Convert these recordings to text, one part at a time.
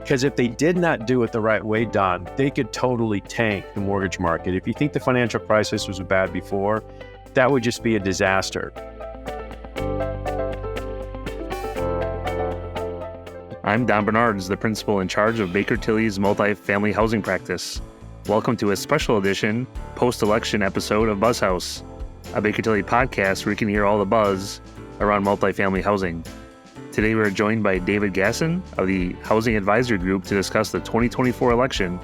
Because if they did not do it the right way, Don, they could totally tank the mortgage market. If you think the financial crisis was bad before, that would just be a disaster. I'm Don Bernards, the principal in charge of Baker Tilly's multifamily housing practice. Welcome to a special edition post-election episode of BuzzHouse, a Baker Tilly podcast where you can hear all the buzz around multifamily housing. Today we're joined by David Gasson of the Housing Advisory Group to discuss the 2024 election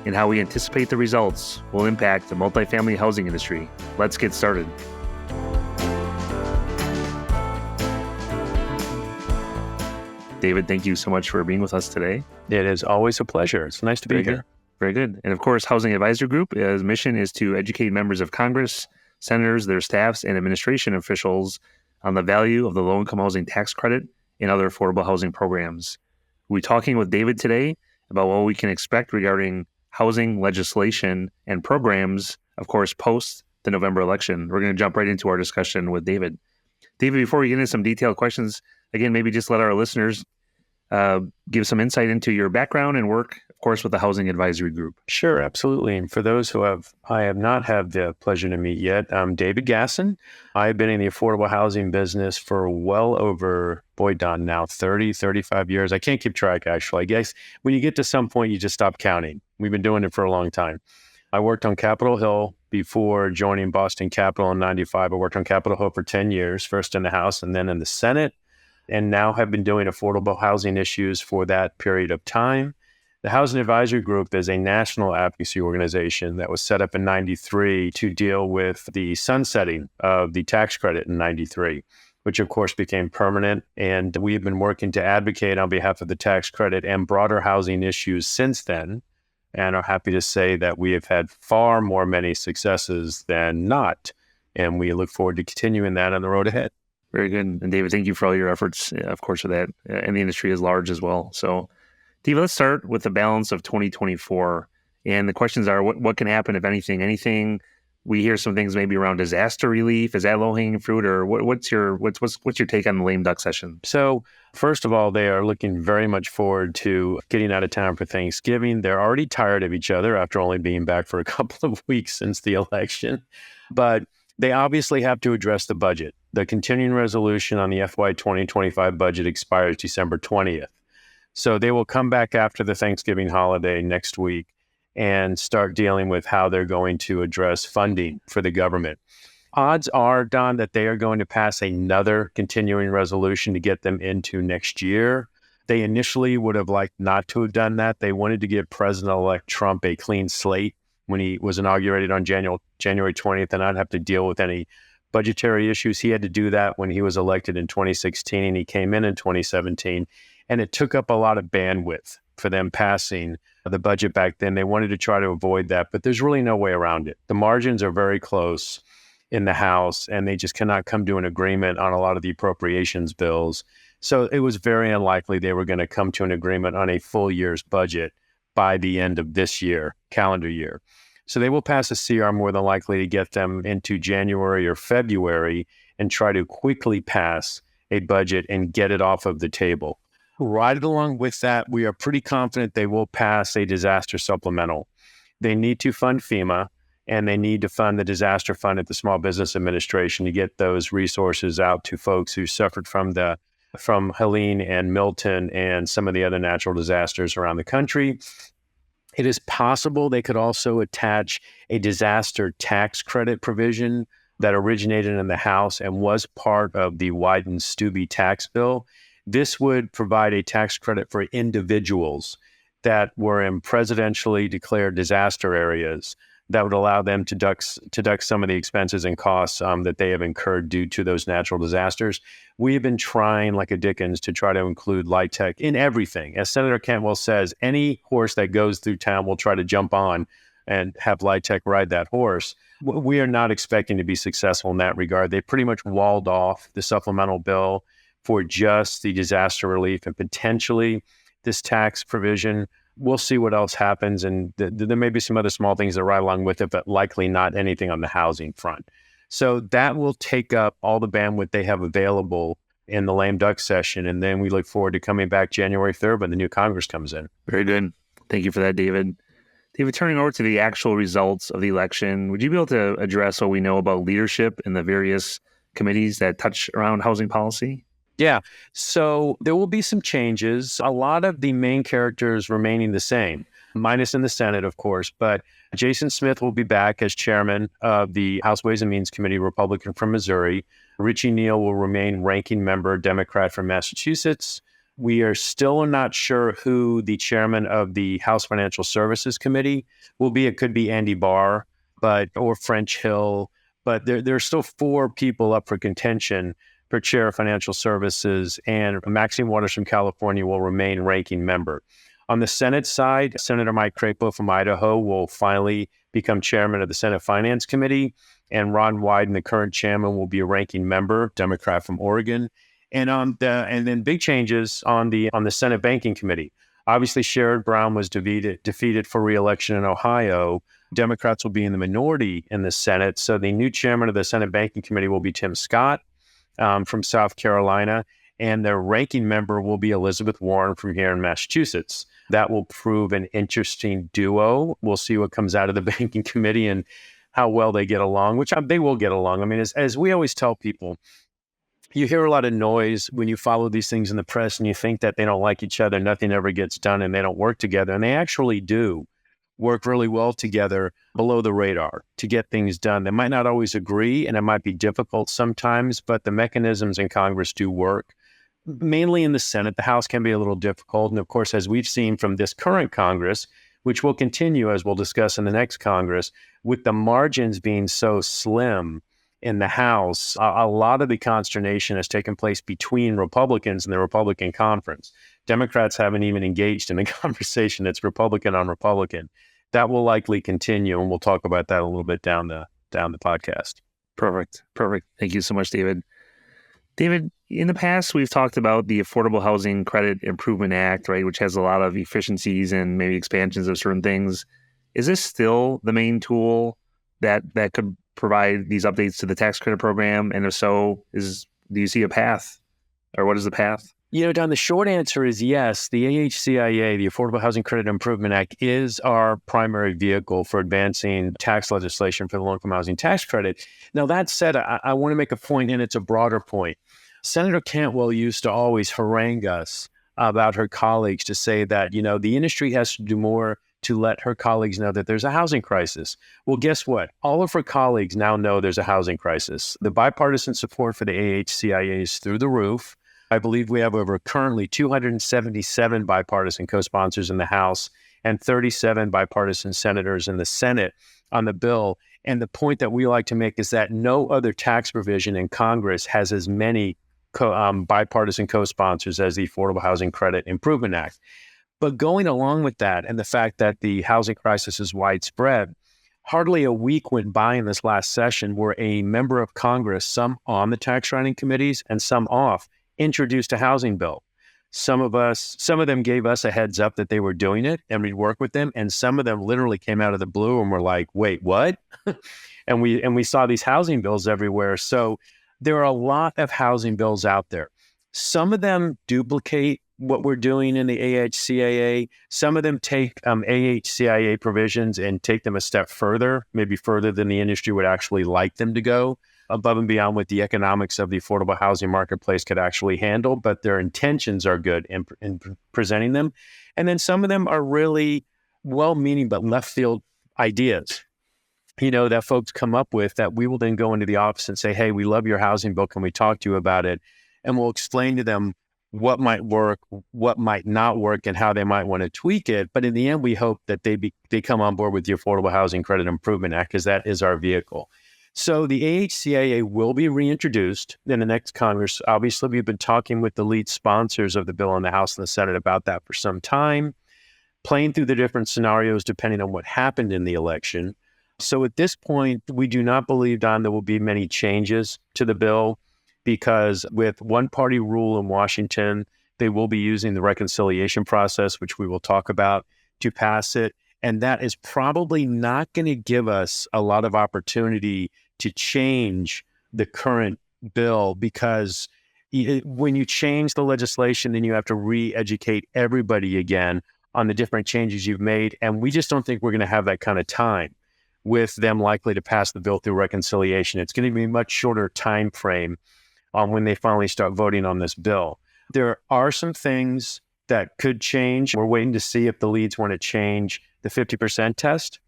and how we anticipate the results will impact the multifamily housing industry. Let's get started. David, thank you so much for being with us today. It is always a pleasure. It's nice to be here. Very good. And of course, Housing Advisory Group's mission is to educate members of Congress, senators, their staffs, and administration officials on the value of the low-income housing tax credit and other affordable housing programs. We'll be talking with David today about what we can expect regarding housing legislation and programs, of course, post the November election. We're going to jump right into our discussion with David. David, before we get into some detailed questions, again, maybe just let our listeners give some insight into your background and work, of course, with the Housing Advisory Group. Sure, absolutely. And for those I have not had the pleasure to meet yet, I'm David Gasson. I've been in the affordable housing business for well over, Don, now 30, 35 years. I can't keep track, actually. I guess when you get to some point, you just stop counting. We've been doing it for a long time. I worked on Capitol Hill before joining Boston Capital in 95. I worked on Capitol Hill for 10 years, first in the House and then in the Senate, and now have been doing affordable housing issues for that period of time. The Housing Advisory Group is a national advocacy organization that was set up in 93 to deal with the sunsetting of the tax credit in 93, which of course became permanent. And we have been working to advocate on behalf of the tax credit and broader housing issues since then, and are happy to say that we have had far more many successes than not. And we look forward to continuing that on the road ahead. Very good. And David, thank you for all your efforts, of course, for that, and the industry is large as well. So, David, let's start with the balance of 2024. And the questions are, what can happen, if anything? Anything? We hear some things maybe around disaster relief. Is that low-hanging fruit? Or what's your take on the lame duck session? So, first of all, they are looking very much forward to getting out of town for Thanksgiving. They're already tired of each other after only being back for a couple of weeks since the election. But they obviously have to address the budget. The continuing resolution on the FY 2025 budget expires December 20th. So they will come back after the Thanksgiving holiday next week and start dealing with how they're going to address funding for the government. Odds are, Don, that they are going to pass another continuing resolution to get them into next year. They initially would have liked not to have done that. They wanted to give President-elect Trump a clean slate when he was inaugurated on January 20th and not have to deal with any budgetary issues. He had to do that when he was elected in 2016, and he came in 2017, and it took up a lot of bandwidth for them passing the budget back then. They wanted to try to avoid that, but there's really no way around it. The margins are very close in the House, and they just cannot come to an agreement on a lot of the appropriations bills. So it was very unlikely they were going to come to an agreement on a full year's budget by the end of this year, calendar year. So they will pass a CR more than likely to get them into January or February and try to quickly pass a budget and get it off of the table. Right along with that, we are pretty confident they will pass a disaster supplemental. They need to fund FEMA, and they need to fund the disaster fund at the Small Business Administration to get those resources out to folks who suffered from Helene and Milton and some of the other natural disasters around the country. It is possible they could also attach a disaster tax credit provision that originated in the House and was part of the Wyden-Stubbe tax bill. This would provide a tax credit for individuals that were in presidentially declared disaster areas that would allow them to deduct some of the expenses and costs that they have incurred due to those natural disasters. We have been trying like a Dickens to try to include LIHTC in everything. As Senator Cantwell says, any horse that goes through town will try to jump on and have LIHTC ride that horse. We are not expecting to be successful in that regard. They pretty much walled off the supplemental bill for just the disaster relief and potentially this tax provision. We'll see what else happens, and there may be some other small things that ride along with it, but likely not anything on the housing front. So that will take up all the bandwidth they have available in the lame duck session. And then we look forward to coming back January 3rd when the new Congress comes in. Very good. Thank you for that, David. David, turning over to the actual results of the election, would you be able to address what we know about leadership in the various committees that touch around housing policy? Yeah. So there will be some changes. A lot of the main characters remaining the same, minus in the Senate, of course. But Jason Smith will be back as chairman of the House Ways and Means Committee, Republican from Missouri. Richie Neal will remain ranking member, Democrat from Massachusetts. We are still not sure who the chairman of the House Financial Services Committee will be. It could be Andy Barr, or French Hill. But there are still 4 people up for contention for chair of financial services, and Maxine Waters from California will remain ranking member. On the Senate side, Senator Mike Crapo from Idaho will finally become chairman of the Senate Finance Committee, and Ron Wyden, the current chairman, will be a ranking member, Democrat from Oregon. And then big changes on the Senate Banking Committee. Obviously, Sherrod Brown was defeated for re-election in Ohio. Democrats will be in the minority in the Senate, so the new chairman of the Senate Banking Committee will be Tim Scott from South Carolina, and their ranking member will be Elizabeth Warren from here in Massachusetts. That will prove an interesting duo. We'll see what comes out of the Banking Committee and how well they get along, which they will get along. I mean, as we always tell people, you hear a lot of noise when you follow these things in the press and you think that they don't like each other, nothing ever gets done, and they don't work together. And they actually do work really well together below the radar to get things done. They might not always agree, and it might be difficult sometimes, but the mechanisms in Congress do work. Mainly in the Senate, the House can be a little difficult. And of course, as we've seen from this current Congress, which will continue, as we'll discuss in the next Congress, with the margins being so slim in the House, a lot of the consternation has taken place between Republicans and the Republican conference. Democrats haven't even engaged in the conversation. It's Republican on Republican. That will likely continue, and we'll talk about that a little bit down the podcast. Perfect. Thank you so much, David. David, in the past, we've talked about the Affordable Housing Credit Improvement Act, right, which has a lot of efficiencies and maybe expansions of certain things. Is this still the main tool that could provide these updates to the tax credit program? And if so, do you see a path, or what is the path? Don, the short answer is yes. The AHCIA, the Affordable Housing Credit Improvement Act, is our primary vehicle for advancing tax legislation for the low-income housing tax credit. Now, that said, I want to make a point, and it's a broader point. Senator Cantwell used to always harangue us about her colleagues to say that, the industry has to do more to let her colleagues know that there's a housing crisis. Well, guess what? All of her colleagues now know there's a housing crisis. The bipartisan support for the AHCIA is through the roof. I believe we have over currently 277 bipartisan co-sponsors in the House and 37 bipartisan senators in the Senate on the bill. And the point that we like to make is that no other tax provision in Congress has as many bipartisan co-sponsors as the Affordable Housing Credit Improvement Act. But going along with that and the fact that the housing crisis is widespread, hardly a week went by in this last session where a member of Congress, some on the tax writing committees and some off, introduced a housing bill. Some of them gave us a heads up that they were doing it and we'd work with them. And some of them literally came out of the blue and were like, wait, what? and we saw these housing bills everywhere. So there are a lot of housing bills out there. Some of them duplicate what we're doing in the AHCIA. Some of them take AHCIA provisions and take them a step further, maybe further than the industry would actually like them to go, above and beyond what the economics of the affordable housing marketplace could actually handle, but their intentions are good in presenting them. And then some of them are really well-meaning but left field ideas, that folks come up with that we will then go into the office and say, hey, we love your housing bill. Can we talk to you about it? And we'll explain to them what might work, what might not work, and how they might want to tweak it. But in the end, we hope that they come on board with the Affordable Housing Credit Improvement Act, because that is our vehicle. So the AHCIA will be reintroduced in the next Congress. Obviously, we've been talking with the lead sponsors of the bill in the House and the Senate about that for some time, playing through the different scenarios depending on what happened in the election. So at this point, we do not believe, Don, there will be many changes to the bill, because with one-party rule in Washington, they will be using the reconciliation process, which we will talk about, to pass it. And that is probably not going to give us a lot of opportunity to change the current bill, because when you change the legislation, then you have to re-educate everybody again on the different changes you've made. And we just don't think we're going to have that kind of time with them likely to pass the bill through reconciliation. It's going to be a much shorter time frame on when they finally start voting on this bill. There are some things that could change. We're waiting to see if the leads want to change the 50% test,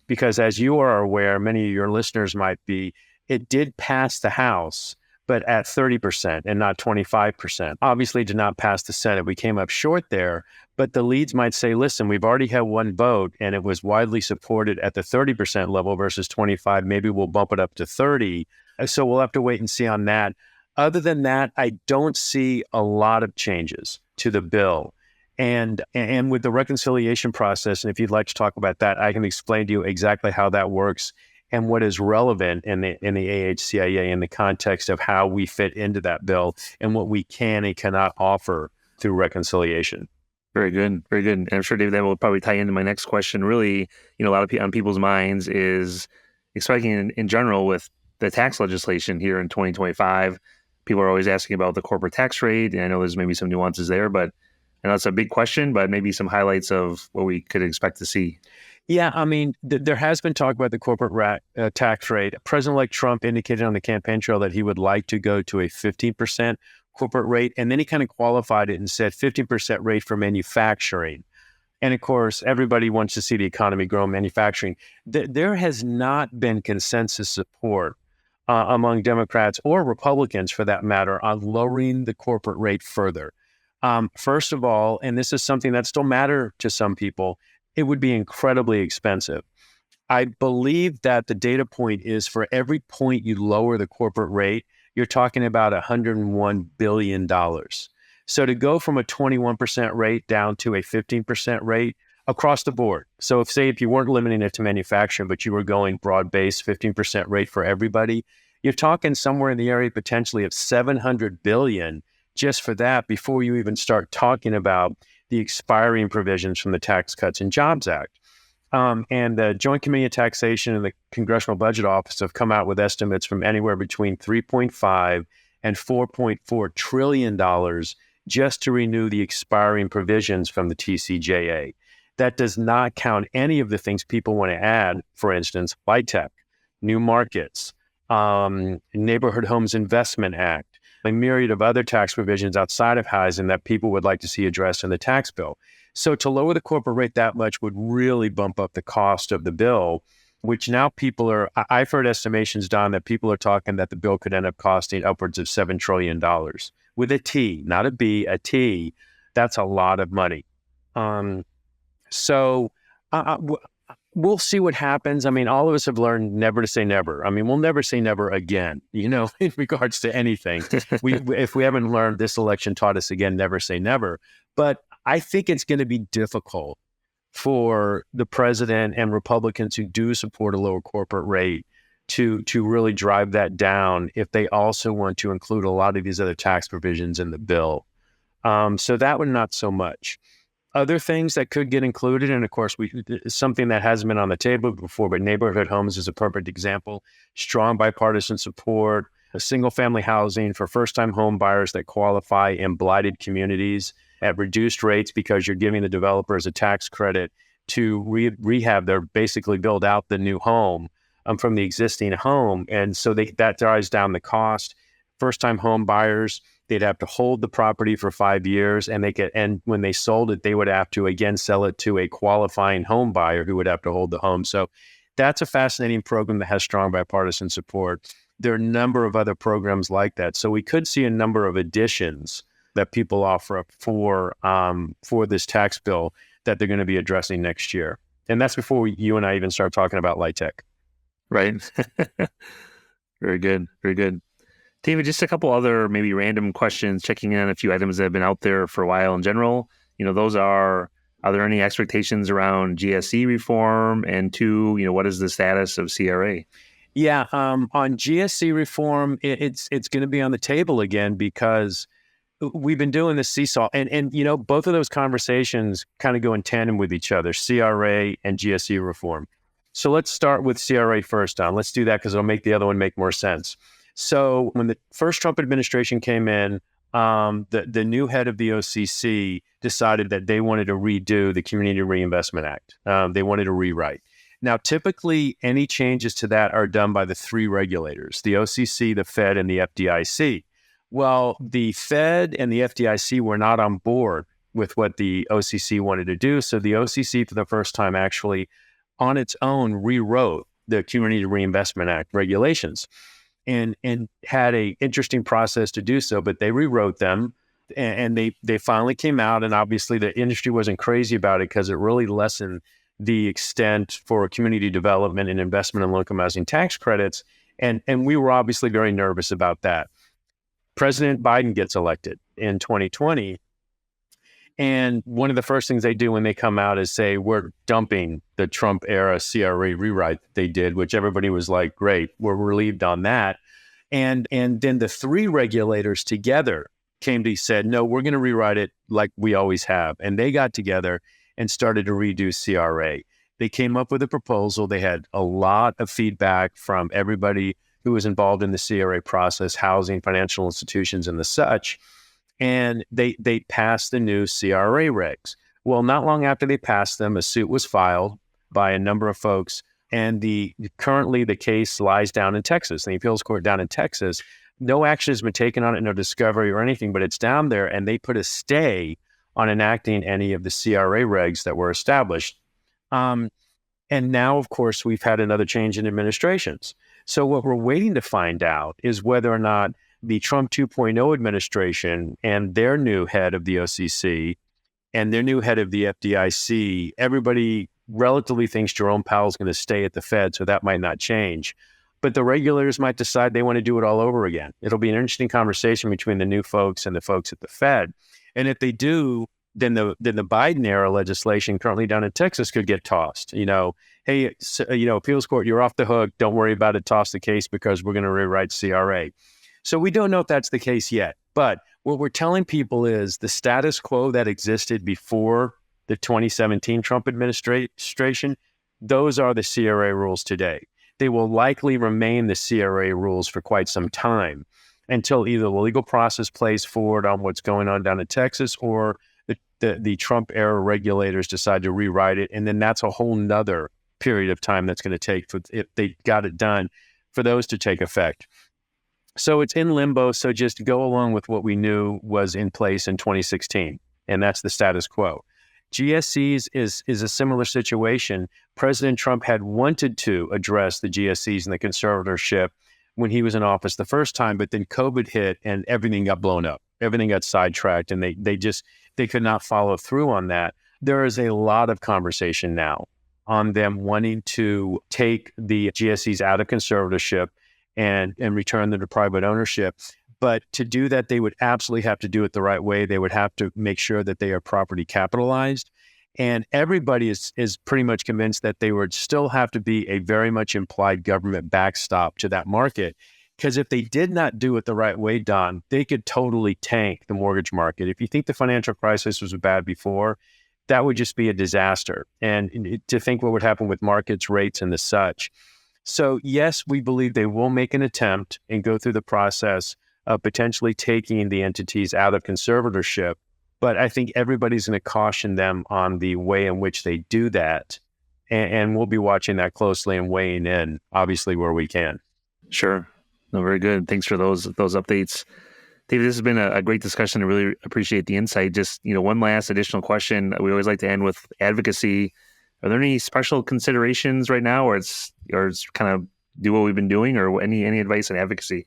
because as you are aware, many of your listeners might be, it did pass the House, but at 30% and not 25%. Obviously did not pass the Senate. We came up short there, but the leads might say, listen, we've already had one vote and it was widely supported at the 30% level versus 25. Maybe we'll bump it up to 30. So we'll have to wait and see on that. Other than that, I don't see a lot of changes to the bill. And with the reconciliation process, and if you'd like to talk about that, I can explain to you exactly how that works and what is relevant in the AHCIA in the context of how we fit into that bill and what we can and cannot offer through reconciliation. Very good. Very good. And I'm sure, David, that will probably tie into my next question. Really, a lot of on people's minds is expecting in general with the tax legislation here in 2025. People are always asking about the corporate tax rate. And I know there's maybe some nuances there, but I know it's a big question, but maybe some highlights of what we could expect to see. Yeah, I mean, there has been talk about the corporate tax rate. President-elect Trump indicated on the campaign trail that he would like to go to a 15% corporate rate. And then he kind of qualified it and said 15% rate for manufacturing. And of course, everybody wants to see the economy grow in manufacturing. There has not been consensus support among Democrats or Republicans, for that matter, on lowering the corporate rate further. First of all, and this is something that still matters to some people, it would be incredibly expensive. I believe that the data point is for every point you lower the corporate rate, you're talking about $101 billion. So to go from a 21% rate down to a 15% rate across the board. So if you weren't limiting it to manufacturing, but you were going broad-based 15% rate for everybody, you're talking somewhere in the area potentially of $700 billion just for that before you even start talking about the expiring provisions from the Tax Cuts and Jobs Act. And the Joint Committee on Taxation and the Congressional Budget Office have come out with estimates from anywhere between $3.5 and $4.4 trillion just to renew the expiring provisions from the TCJA. That does not count any of the things people want to add, for instance, LIHTC, new markets, Neighborhood Homes Investment Act, a myriad of other tax provisions outside of housing that people would like to see addressed in the tax bill. So to lower the corporate rate that much would really bump up the cost of the bill, which now I've heard estimations, Don, that people are talking that the bill could end up costing upwards of $7 trillion. With a T, not a B, a T. That's a lot of money. So we'll see what happens. I mean, all of us have learned never to say never. I mean, we'll never say never again, in regards to anything. If we haven't learned, this election taught us again, never say never. But I think it's going to be difficult for the president and Republicans who do support a lower corporate rate to really drive that down if they also want to include a lot of these other tax provisions in the bill. So that one, not so much. Other things that could get included, and of course, something that hasn't been on the table before, but neighborhood homes is a perfect example. Strong bipartisan support, a single-family housing for first-time home buyers that qualify in blighted communities at reduced rates because you're giving the developers a tax credit to rehab their basically build out the new home from the existing home. And so that drives down the cost. First-time home buyers, they'd have to hold the property for 5 years, and when they sold it, they would have to again sell it to a qualifying home buyer who would have to hold the home. So that's a fascinating program that has strong bipartisan support. There are a number of other programs like that. So we could see a number of additions that people offer up for this tax bill that they're going to be addressing next year. And that's before you and I even start talking about LIHTC. Right. Very good. Very good. David, just a couple other maybe random questions, checking in on a few items that have been out there for a while in general. Those are there any expectations around GSE reform? And two, what is the status of CRA? Yeah, on GSE reform, it's going to be on the table again because we've been doing this seesaw. And both of those conversations kind of go in tandem with each other, CRA and GSE reform. So let's start with CRA first, Don. Let's do that because it'll make the other one make more sense. So when the first Trump administration came in, the new head of the OCC decided that they wanted to redo the Community Reinvestment Act. They wanted to rewrite. Now, typically, any changes to that are done by the three regulators, the OCC, the Fed, and the FDIC. Well, the Fed and the FDIC were not on board with what the OCC wanted to do. So the OCC, for the first time, actually, on its own, rewrote the Community Reinvestment Act regulations and had an interesting process to do so. But they rewrote them, and they finally came out. And obviously, the industry wasn't crazy about it because it really lessened the extent for community development and investment in low-income housing tax credits. And we were obviously very nervous about that. President Biden gets elected in 2020. And one of the first things they do when they come out is say, we're dumping the Trump era CRA rewrite that they did, which everybody was like, great, we're relieved on that. And then the three regulators together said, no, we're going to rewrite it like we always have. And they got together and started to redo CRA. They came up with a proposal. They had a lot of feedback from everybody who was involved in the CRA process, housing, financial institutions, and the such. And they passed the new CRA regs. Well, not long after they passed them, a suit was filed by a number of folks. And currently the case lies down in Texas, in the appeals court down in Texas. No action has been taken on it, no discovery or anything, but it's down there, and they put a stay on enacting any of the CRA regs that were established. And now, of course, we've had another change in administrations. So what we're waiting to find out is whether or not the Trump 2.0 administration and their new head of the OCC and their new head of the FDIC, everybody relatively thinks Jerome Powell is going to stay at the Fed, so that might not change. But the regulators might decide they want to do it all over again. It'll be an interesting conversation between the new folks and the folks at the Fed. And if they do, then the Biden era legislation currently down in Texas could get tossed. Hey, appeals court, you're off the hook. Don't worry about it. Toss the case because we're going to rewrite CRA. So we don't know if that's the case yet. But what we're telling people is the status quo that existed before the 2017 Trump administration, those are the CRA rules today. They will likely remain the CRA rules for quite some time until either the legal process plays forward on what's going on down in Texas or the Trump era regulators decide to rewrite it. And then that's a whole nother period of time that's going to take if they got it done for those to take effect. So it's in limbo. So just go along with what we knew was in place in 2016. And that's the status quo. GSEs is a similar situation. President Trump had wanted to address the GSEs and the conservatorship when he was in office the first time, but then COVID hit and everything got blown up. Everything got sidetracked and they could not follow through on that. There is a lot of conversation now on them wanting to take the GSEs out of conservatorship and return them to private ownership. But to do that, they would absolutely have to do it the right way. They would have to make sure that they are properly capitalized. And everybody is pretty much convinced that they would still have to be a very much implied government backstop to that market. Because if they did not do it the right way, Don, they could totally tank the mortgage market. If you think the financial crisis was bad before, that would just be a disaster. And to think what would happen with markets, rates, and the such. So yes, we believe they will make an attempt and go through the process of potentially taking the entities out of conservatorship. But I think everybody's going to caution them on the way in which they do that. And we'll be watching that closely and weighing in, obviously, where we can. Sure. No, very good. Thanks for those updates. David, this has been a great discussion. I really appreciate the insight. Just, one last additional question. We always like to end with advocacy. Are there any special considerations right now, or it's kind of do what we've been doing, or any advice on advocacy?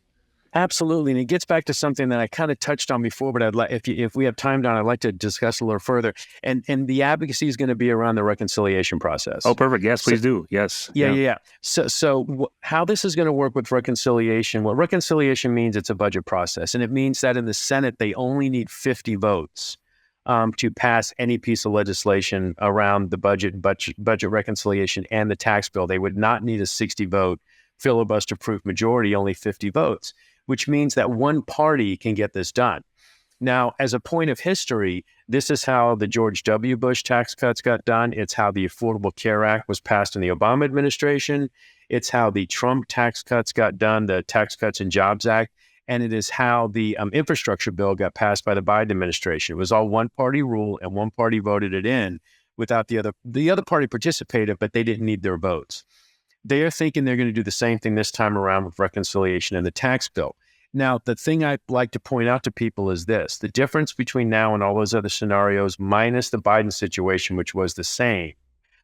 Absolutely. And it gets back to something that I kind of touched on before, but I'd like, if we have time, Don, I'd like to discuss a little further. And the advocacy is going to be around the reconciliation process. Oh, perfect. Yes, please do. Yes. Yeah. So how this is going to work with reconciliation, what reconciliation means, it's a budget process. And it means that in the Senate, they only need 50 votes to pass any piece of legislation around the budget reconciliation and the tax bill. They would not need a 60-vote filibuster-proof majority, only 50 votes. Which means that one party can get this done. Now, as a point of history, this is how the George W. Bush tax cuts got done. It's how the Affordable Care Act was passed in the Obama administration. It's how the Trump tax cuts got done, the Tax Cuts and Jobs Act. and it is how the infrastructure bill got passed by the Biden administration. It was all one-party rule, and one party voted it in without the other. The other party participated, but they didn't need their votes. They are thinking they're going to do the same thing this time around with reconciliation and the tax bill. Now, the thing I'd like to point out to people is this: the difference between now and all those other scenarios, minus the Biden situation, which was the same,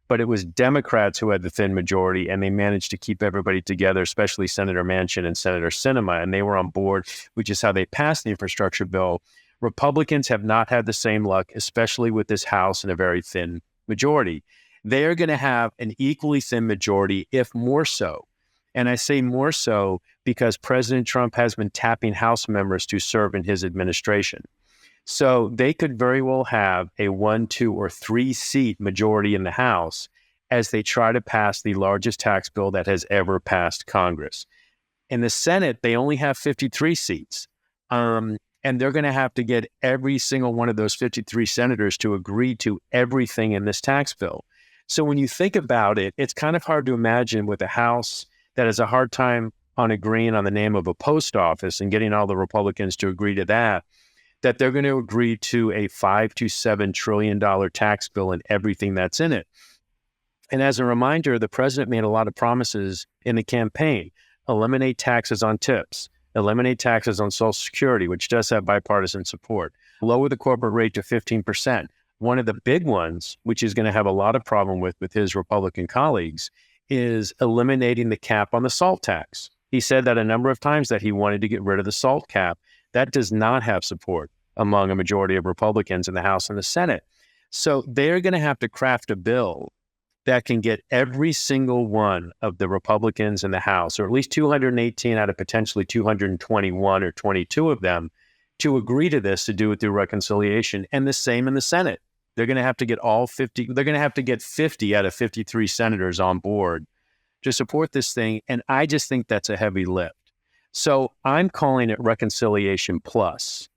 but it was Democrats who had the thin majority, and they managed to keep everybody together, especially Senator Manchin and Senator Sinema, and they were on board, which is how they passed the infrastructure bill. Republicans have not had the same luck, especially with this House and a very thin majority. They are going to have an equally thin majority, if more so. And I say more so because President Trump has been tapping House members to serve in his administration. So they could very well have a 1, 2, or 3 seat majority in the House as they try to pass the largest tax bill that has ever passed Congress. In the Senate, they only have 53 seats. And they're going to have to get every single one of those 53 senators to agree to everything in this tax bill. So when you think about it, it's kind of hard to imagine with a House that has a hard time on agreeing on the name of a post office and getting all the Republicans to agree to that they're going to agree to a $5 to $7 trillion tax bill and everything that's in it. And as a reminder, the president made a lot of promises in the campaign: eliminate taxes on tips, eliminate taxes on Social Security, which does have bipartisan support, lower the corporate rate to 15%. One of the big ones, which is going to have a lot of problem with his Republican colleagues, is eliminating the cap on the SALT tax. He said that a number of times that he wanted to get rid of the SALT cap. That does not have support among a majority of Republicans in the House and the Senate. So they're going to have to craft a bill that can get every single one of the Republicans in the House, or at least 218 out of potentially 221 or 22 of them, to agree to this, to do it through reconciliation. And the same in the Senate. They're going to have to get all 50. They're going to have to get 50 out of 53 senators on board to support this thing. And I just think that's a heavy lift. So I'm calling it reconciliation plus.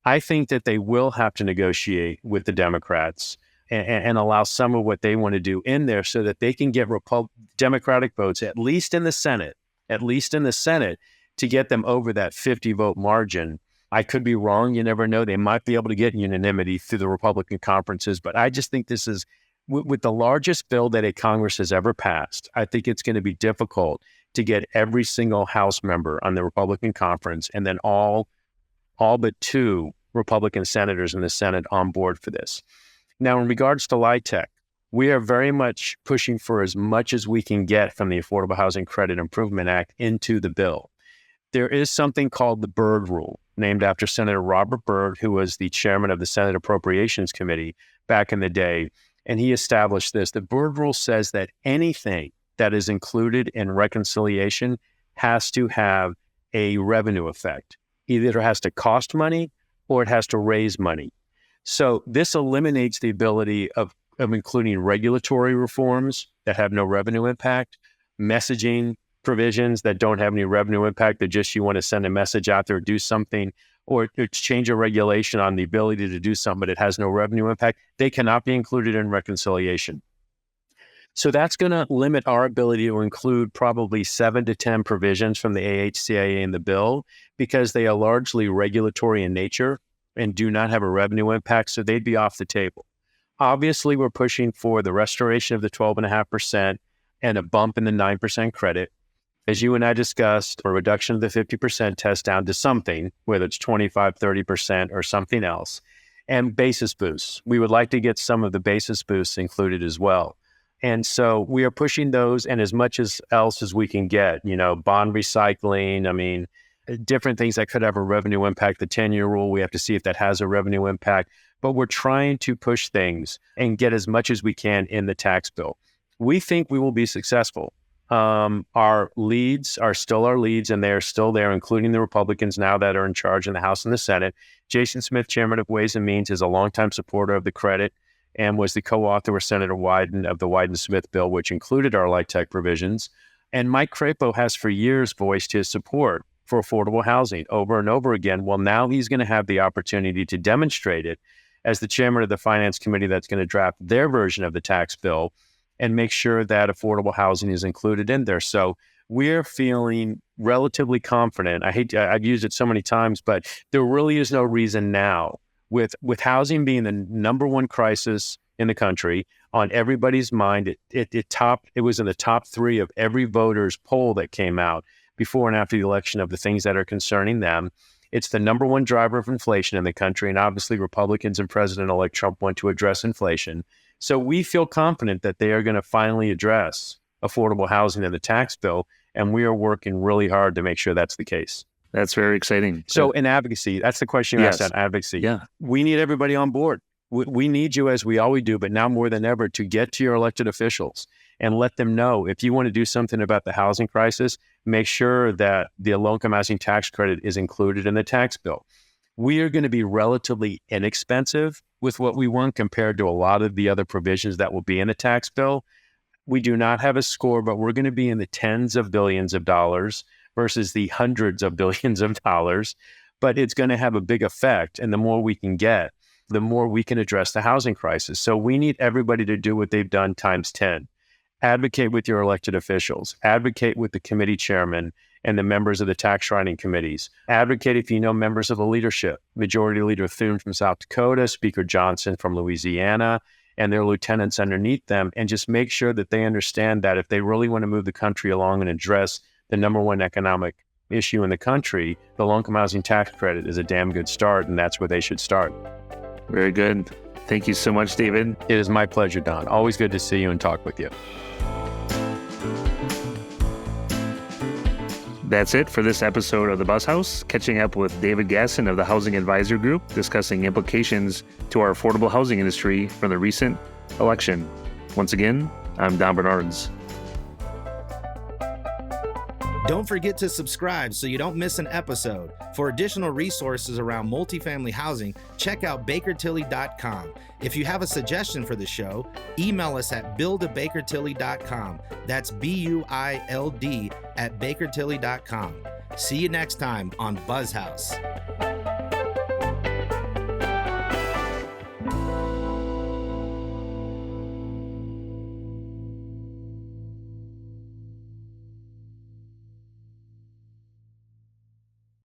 I think that they will have to negotiate with the Democrats and allow some of what they want to do in there so that they can get Democratic votes, at least in the Senate, to get them over that 50 vote margin. I could be wrong. You never know. They might be able to get unanimity through the Republican conferences. But I just think this is, with the largest bill that a Congress has ever passed, I think it's going to be difficult to get every single House member on the Republican conference and then all but 2 Republican senators in the Senate on board for this. Now, in regards to LIHTC, we are very much pushing for as much as we can get from the Affordable Housing Credit Improvement Act into the bill. There is something called the Byrd Rule, named after Senator Robert Byrd, who was the chairman of the Senate Appropriations Committee back in the day, and he established this. The Byrd Rule says that anything that is included in reconciliation has to have a revenue effect. Either it has to cost money or it has to raise money. So this eliminates the ability of including regulatory reforms that have no revenue impact, messaging provisions that don't have any revenue impact, that just you want to send a message out there, do something, or change a regulation on the ability to do something, but it has no revenue impact. They cannot be included in reconciliation. So that's going to limit our ability to include probably 7 to 10 provisions from the AHCIA in the bill, because they are largely regulatory in nature and do not have a revenue impact, so they'd be off the table. Obviously, we're pushing for the restoration of the 12.5% and a bump in the 9% credit. As you and I discussed, a reduction of the 50% test down to something, whether it's 25, 30% or something else, and basis boosts. We would like to get some of the basis boosts included as well. And so we are pushing those, and as much else as we can get, bond recycling, different things that could have a revenue impact. The 10-year rule, we have to see if that has a revenue impact. But we're trying to push things and get as much as we can in the tax bill. We think we will be successful. Our leads are still our leads, and they're still there, including the Republicans now that are in charge in the House and the Senate. Jason Smith, chairman of Ways and Means, is a longtime supporter of the credit and was the co-author with Senator Wyden of the Wyden-Smith bill, which included our LIHTC provisions. And Mike Crapo has for years voiced his support for affordable housing over and over again. Well, now he's going to have the opportunity to demonstrate it as the chairman of the Finance Committee that's going to draft their version of the tax bill and make sure that affordable housing is included in there. So we're feeling relatively confident. I've used it so many times, but there really is no reason now, with housing being the number one crisis in the country, on everybody's mind. It was in the top 3 of every voter's poll that came out before and after the election of the things that are concerning them. It's the number one driver of inflation in the country. And obviously Republicans and President-elect Trump want to address inflation. So we feel confident that they are going to finally address affordable housing in the tax bill. And we are working really hard to make sure that's the case. That's very exciting. So in advocacy, that's the question you asked on advocacy. Yeah. We need everybody on board. We need you, as we always do, but now more than ever, to get to your elected officials and let them know, if you want to do something about the housing crisis, make sure that the low-income housing tax credit is included in the tax bill. We are going to be relatively inexpensive with what we want compared to a lot of the other provisions that will be in the tax bill. We do not have a score, but we're going to be in the tens of billions of dollars versus the hundreds of billions of dollars. But it's going to have a big effect. And the more we can get, the more we can address the housing crisis. So we need everybody to do what they've done times 10. Advocate with your elected officials. Advocate with the committee chairman and the members of the tax writing committees. Advocate if you know members of the leadership. Majority Leader Thune from South Dakota, Speaker Johnson from Louisiana, and their lieutenants underneath them, and just make sure that they understand that if they really want to move the country along and address the number one economic issue in the country, the low-income housing tax credit is a damn good start, and that's where they should start. Very good. Thank you so much, David. It is my pleasure, Don. Always good to see you and talk with you. That's it for this episode of the BuzzHouse, catching up with David Gasson of the Housing Advisor Group, discussing implications to our affordable housing industry from the recent election. Once again, I'm Don Bernards. Don't forget to subscribe so you don't miss an episode. For additional resources around multifamily housing, check out bakertilly.com. If you have a suggestion for the show, email us at bild@bakertilly.com. That's BUILD @bakertilly.com. See you next time on BuzzHouse.